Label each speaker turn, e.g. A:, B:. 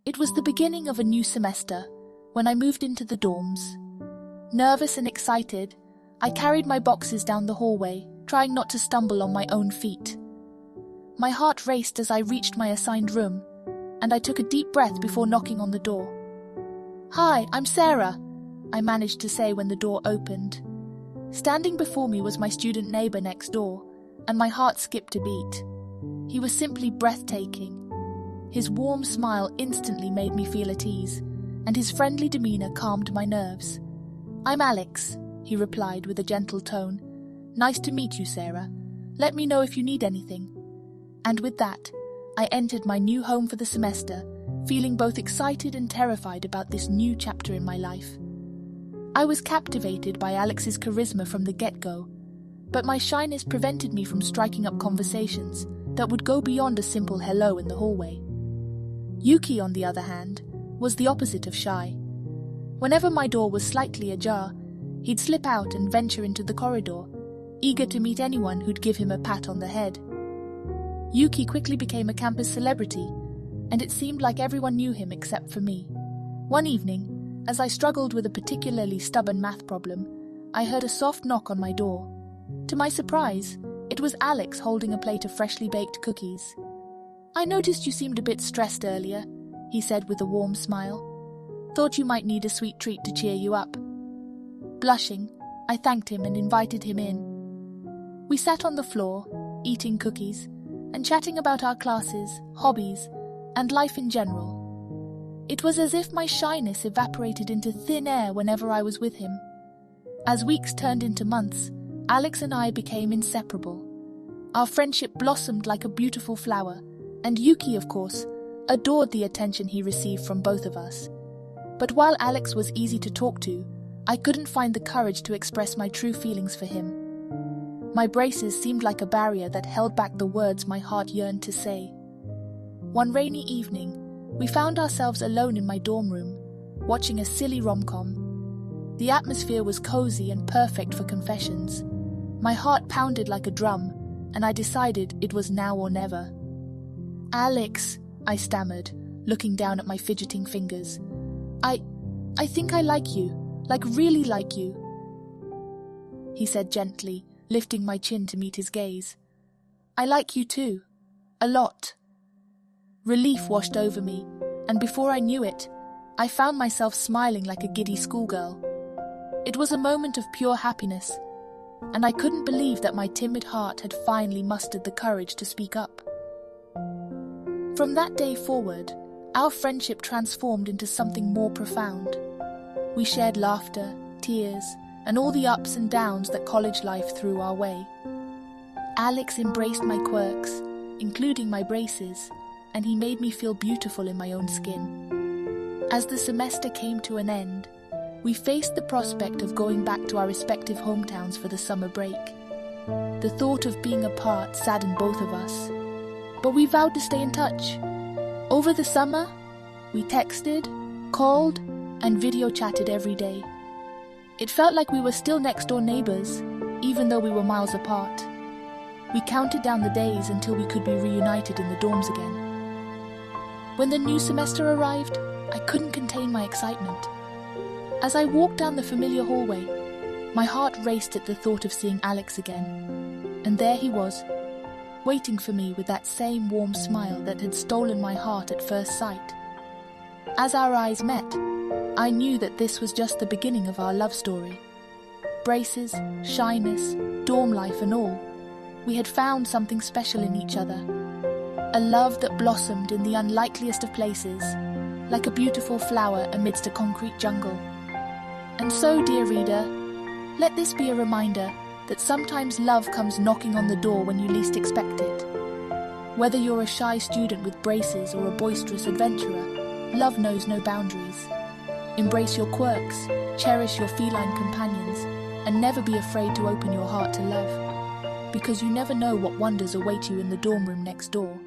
A: It was the beginning of a new semester, when I moved into the dorms. Nervous and excited, I carried my boxes down the hallway, trying not to stumble on my own feet. My heart raced as I reached my assigned room, and I took a deep breath before knocking on the door. "Hi, I'm Sarah," I managed to say when the door opened. Standing before me was my student neighbor next door, and my heart skipped a beat. He was simply breathtaking. His warm smile instantly made me feel at ease, and his friendly demeanor calmed my nerves. "I'm Alex," he replied with a gentle tone. "Nice to meet you, Sarah. Let me know if you need anything." And with that, I entered my new home for the semester, feeling both excited and terrified about this new chapter in my life. I was captivated by Alex's charisma from the get-go, but my shyness prevented me from striking up conversations that would go beyond a simple hello in the hallway. Yuki, on the other hand, was the opposite of shy. Whenever my door was slightly ajar, he'd slip out and venture into the corridor, eager to meet anyone who'd give him a pat on the head. Yuki quickly became a campus celebrity, and it seemed like everyone knew him except for me. One evening, as I struggled with a particularly stubborn math problem, I heard a soft knock on my door. To my surprise, it was Alex holding a plate of freshly baked cookies. "I noticed you seemed a bit stressed earlier," he said with a warm smile. "Thought you might need a sweet treat to cheer you up." Blushing, I thanked him and invited him in. We sat on the floor, eating cookies, and chatting about our classes, hobbies, and life in general. It was as if my shyness evaporated into thin air whenever I was with him. As weeks turned into months, Alex and I became inseparable. Our friendship blossomed like a beautiful flower, and Yuki, of course, adored the attention he received from both of us. But while Alex was easy to talk to, I couldn't find the courage to express my true feelings for him. My braces seemed like a barrier that held back the words my heart yearned to say. One rainy evening, we found ourselves alone in my dorm room, watching a silly rom-com. The atmosphere was cozy and perfect for confessions. My heart pounded like a drum, and I decided it was now or never. "Alex," I stammered, looking down at my fidgeting fingers. I think I like you, like really like you," he said gently, lifting my chin to meet his gaze. "I like you too. A lot." Relief washed over me, and before I knew it, I found myself smiling like a giddy schoolgirl. It was a moment of pure happiness, and I couldn't believe that my timid heart had finally mustered the courage to speak up. From that day forward, our friendship transformed into something more profound. We shared laughter, tears, and all the ups and downs that college life threw our way. Alex embraced my quirks, including my braces, and he made me feel beautiful in my own skin. As the semester came to an end, we faced the prospect of going back to our respective hometowns for the summer break. The thought of being apart saddened both of us, but we vowed to stay in touch. Over the summer, we texted, called, and video chatted every day. It felt like we were still next-door neighbors, even though we were miles apart. We counted down the days until we could be reunited in the dorms again. When the new semester arrived, I couldn't contain my excitement. As I walked down the familiar hallway, my heart raced at the thought of seeing Alex again. And there he was, waiting for me with that same warm smile that had stolen my heart at first sight. As our eyes met, I knew that this was just the beginning of our love story. Braces, shyness, dorm life and all, we had found something special in each other. A love that blossomed in the unlikeliest of places, like a beautiful flower amidst a concrete jungle. And so, dear reader, let this be a reminder that sometimes love comes knocking on the door when you least expect it. Whether you're a shy student with braces or a boisterous adventurer, love knows no boundaries. Embrace your quirks, cherish your feline companions, and never be afraid to open your heart to love, because you never know what wonders await you in the dorm room next door.